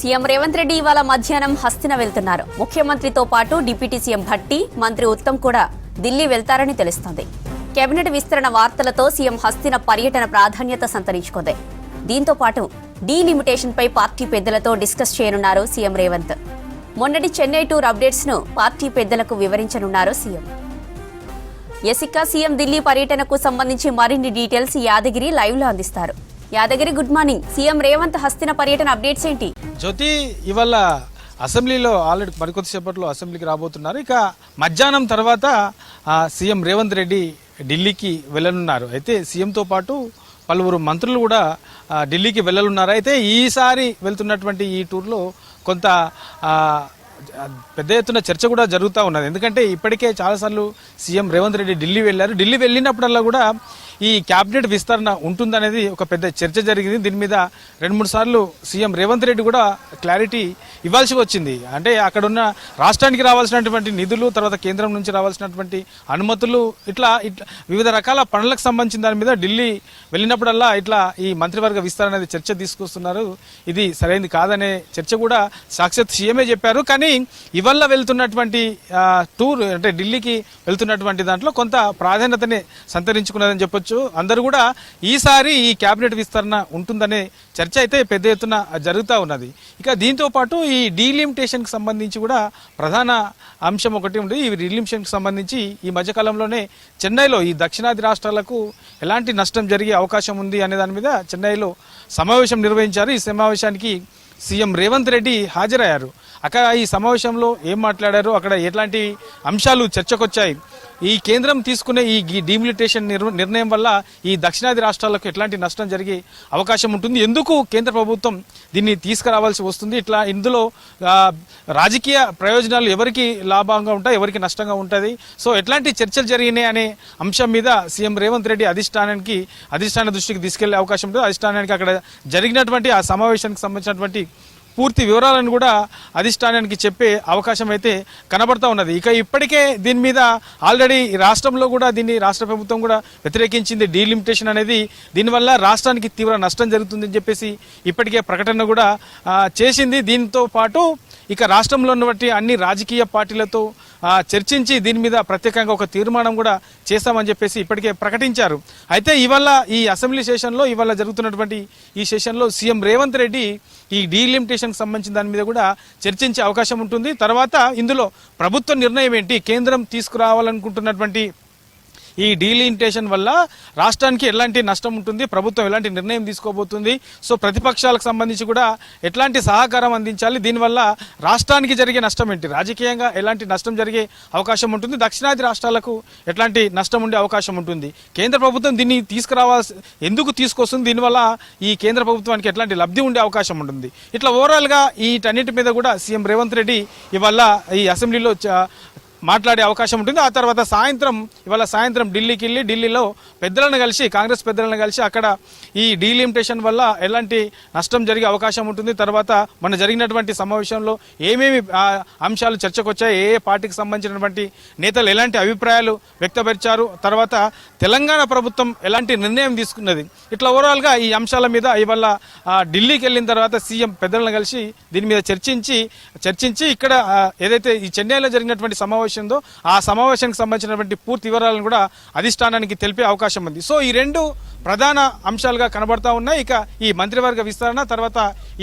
CM Revanth Reddy ఇవాళ మధ్యాహ్నం హస్తిన వెళ్తున్నారు. ముఖ్యమంత్రితో పాటు డిప్యూటీ సీఎం భట్టి, మంత్రి ఉత్తమ్ కూడా ఢిల్లీ వెళ్తారని తెలుస్తోంది. కేబినెట్ విస్తరణ వార్తలతో సీఎం హస్తిన పర్యటన ప్రాధాన్యత సంతరించుకుంది. దీంతో పాటు డీలిమిటేషన్ పై పార్టీ పెద్దలతో డిస్కస్ చేయనున్నారు సీఎం రేవంత్. మొన్నటి చెన్నై టూర్ అప్డేట్స్ ను పార్టీ పెద్దలకు వివరించనున్నారు సీఎం. ఇక సీఎం ఢిల్లీ పర్యటనకు సంబంధించి మరిన్ని డీటెయిల్స్ యాదగిరి లైవ్ లో అందిస్తారు. Yadagiri, good morning. CM Revanth Hastina పర్యటన అప్డేట్స్ ఏంటి? జ్యోతి, ఇవాళ అసెంబ్లీలో ఆల్రెడీ మరికొద్దిసేపట్లో అసెంబ్లీకి రాబోతున్నారు. ఇక మధ్యాహ్నం తర్వాత సీఎం రేవంత్ రెడ్డి ఢిల్లీకి వెళ్ళనున్నారు. అయితే సీఎంతో పాటు పలువురు మంత్రులు కూడా ఢిల్లీకి వెళ్ళనున్నారు. అయితే ఈసారి వెళ్తున్నటువంటి ఈ టూర్లో కొంత పెద్ద ఎత్తున చర్చ కూడా జరుగుతూ ఉన్నది. ఎందుకంటే ఇప్పటికే చాలాసార్లు సీఎం రేవంత్ రెడ్డి ఢిల్లీ వెళ్ళారు. ఢిల్లీ వెళ్ళినప్పుడల్లా కూడా ఈ క్యాబినెట్ విస్తరణ ఉంటుందనేది ఒక పెద్ద చర్చ జరిగింది. దీని మీద 2-3 సార్లు సీఎం రేవంత్ రెడ్డి కూడా క్లారిటీ ఇవ్వాల్సి వచ్చింది. అంటే అక్కడున్న రాష్ట్రానికి రావాల్సినటువంటి నిధులు, తర్వాత కేంద్రం నుంచి రావాల్సినటువంటి అనుమతులు, ఇట్లా వివిధ రకాల పనులకు సంబంధించిన దాని మీద ఢిల్లీ వెళ్ళినప్పుడల్లా ఇట్లా ఈ మంత్రివర్గ విస్తరణ అనేది చర్చ తీసుకొస్తున్నారు. ఇది సరైనది కాదనే చర్చ కూడా సాక్షాత్ సీఎంఏ చెప్పారు. కానీ ఇవాళ వెళ్తున్నటువంటి టూర్, అంటే ఢిల్లీకి వెళ్తున్నటువంటి దాంట్లో కొంత ప్రాధాన్యతని సంతరించుకున్నదని చెప్పొచ్చు. అందరూ కూడా ఈసారి ఈ కేబినెట్ విస్తరణ ఉంటుందనే చర్చ అయితే పెద్ద ఎత్తున జరుగుతూ ఉన్నది. ఇక దీంతో పాటు ఈ డీలిమిటేషన్ కి సంబంధించి కూడా ప్రధాన అంశం ఒకటి ఉంది. ఈ డీలిమిటేషన్ కి సంబంధించి ఈ మధ్యకాలంలోనే చెన్నైలో ఈ దక్షిణాది రాష్ట్రాలకు ఎలాంటి నష్టం జరిగే అవకాశం ఉంది అనే దాని మీద చెన్నైలో సమావేశం నిర్వహించారు. ఈ సమావేశానికి సీఎం రేవంత్ రెడ్డి హాజరయ్యారు. అక్కడ ఈ సమావేశంలో ఏం మాట్లాడారు, అక్కడ ఎట్లాంటి అంశాలు చర్చకొచ్చాయి, ఈ కేంద్రం తీసుకునే ఈ డీలిమిటేషన్ నిర్ణయం వల్ల ఈ దక్షిణాది రాష్ట్రాలకు ఎట్లాంటి నష్టం జరిగే అవకాశం ఉంటుంది, ఎందుకు కేంద్ర ప్రభుత్వం దీన్ని తీసుకురావాల్సి వస్తుంది, ఇట్లా ఇందులో రాజకీయ ప్రయోజనాలు ఎవరికి లాభంగా ఉంటాయి, ఎవరికి నష్టంగా ఉంటుంది, సో ఎట్లాంటి చర్చలు జరిగినాయి అనే అంశం మీద సీఎం రేవంత్ రెడ్డి అధిష్టాన దృష్టికి తీసుకెళ్లే అవకాశం ఉంటుంది. అధిష్టానానికి అక్కడ జరిగినటువంటి ఆ సమావేశానికి సంబంధించినటువంటి పూర్తి వివరాలను కూడా అధిష్టానానికి చెప్పే అవకాశం అయితే కనబడతా ఉన్నది. ఇక ఇప్పటికే దీని మీద ఆల్రెడీ రాష్ట్రంలో కూడా దీన్ని రాష్ట్ర ప్రభుత్వం కూడా వ్యతిరేకించింది. డీలిమిటేషన్ అనేది దీనివల్ల రాష్ట్రానికి తీవ్ర నష్టం జరుగుతుందని చెప్పేసి ఇప్పటికే ప్రకటన కూడా చేసింది. దీంతో పాటు ఇక రాష్ట్రంలో ఉన్నటువంటి అన్ని రాజకీయ పార్టీలతో చర్చించి దీని మీద ప్రత్యేకంగా ఒక తీర్మానం కూడా చేస్తామని చెప్పేసి ఇప్పటికే ప్రకటించారు. అయితే ఇవాళ ఈ అసెంబ్లీ సెషన్లో, ఇవాళ జరుగుతున్నటువంటి ఈ సెషన్లో సీఎం రేవంత్ రెడ్డి ఈ డీలిమిటేషన్కి సంబంధించిన దాని మీద కూడా చర్చించే అవకాశం ఉంటుంది. తర్వాత ఇందులో ప్రభుత్వ నిర్ణయం ఏంటి, కేంద్రం తీసుకురావాలనుకుంటున్నటువంటి ఈ డీలిమిటేషన్ వల్ల రాష్ట్రానికి ఎలాంటి నష్టం ఉంటుంది, ప్రభుత్వం ఎలాంటి నిర్ణయం తీసుకోబోతుంది, సో ప్రతిపక్షాలకు సంబంధించి కూడా ఎట్లాంటి సహకారం అందించాలి, దీనివల్ల రాష్ట్రానికి జరిగే నష్టం ఏంటి, రాజకీయంగా ఎలాంటి నష్టం జరిగే అవకాశం ఉంటుంది, దక్షిణాది రాష్ట్రాలకు ఎట్లాంటి నష్టం ఉండే అవకాశం ఉంటుంది, కేంద్ర ప్రభుత్వం దీన్ని ఎందుకు తీసుకొస్తుంది, దీనివల్ల ఈ కేంద్ర ప్రభుత్వానికి ఎట్లాంటి లబ్ధి ఉండే అవకాశం ఉంటుంది, ఇట్లా ఓవరాల్గా వీటన్నిటి మీద కూడా సీఎం రేవంత్ రెడ్డి ఇవాళ ఈ అసెంబ్లీలో మాట్లాడే అవకాశం ఉంటుంది. ఆ తర్వాత ఇవాళ సాయంత్రం ఢిల్లీకి వెళ్ళి ఢిల్లీలో కాంగ్రెస్ పెద్దలను కలిసి అక్కడ ఈ డీలిమిటేషన్ వల్ల ఎలాంటి నష్టం జరిగే అవకాశం ఉంటుంది, తర్వాత మన జరిగినటువంటి సమావేశంలో ఏమేమి అంశాలు చర్చకొచ్చాయి, ఏ పార్టీకి సంబంధించినటువంటి నేతలు ఎలాంటి అభిప్రాయాలు వ్యక్తపరిచారు, తర్వాత తెలంగాణ ప్రభుత్వం ఎలాంటి నిర్ణయం తీసుకున్నది, ఇట్లా ఓవరాల్గా ఈ అంశాల మీద ఇవాళ ఢిల్లీకి వెళ్ళిన తర్వాత సీఎం పెద్దలను కలిసి దీని మీద చర్చించి ఇక్కడ ఏదైతే ఈ చెన్నైలో జరిగినటువంటి ఆ సమావేశానికి సంబంధించినటువంటి పూర్తి వివరాలను కూడా అధిష్టానానికి తెలిపే అవకాశం ఉంది. సో ఈ 2 ప్రధాన అంశాలుగా కనబడతా ఉన్నాయి. ఇక ఈ మంత్రివర్గ విస్తరణ, తర్వాత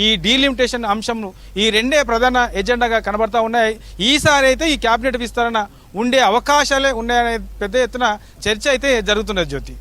ఈ డీలిమిటేషన్ అంశం, ఈ 2 ప్రధాన ఎజెండాగా కనబడతా ఉన్నాయి. ఈసారి అయితే ఈ కేబినెట్ విస్తరణ ఉండే అవకాశాలే ఉన్నాయనే పెద్ద ఎత్తున చర్చ అయితే జరుగుతున్నది. జ్యోతి.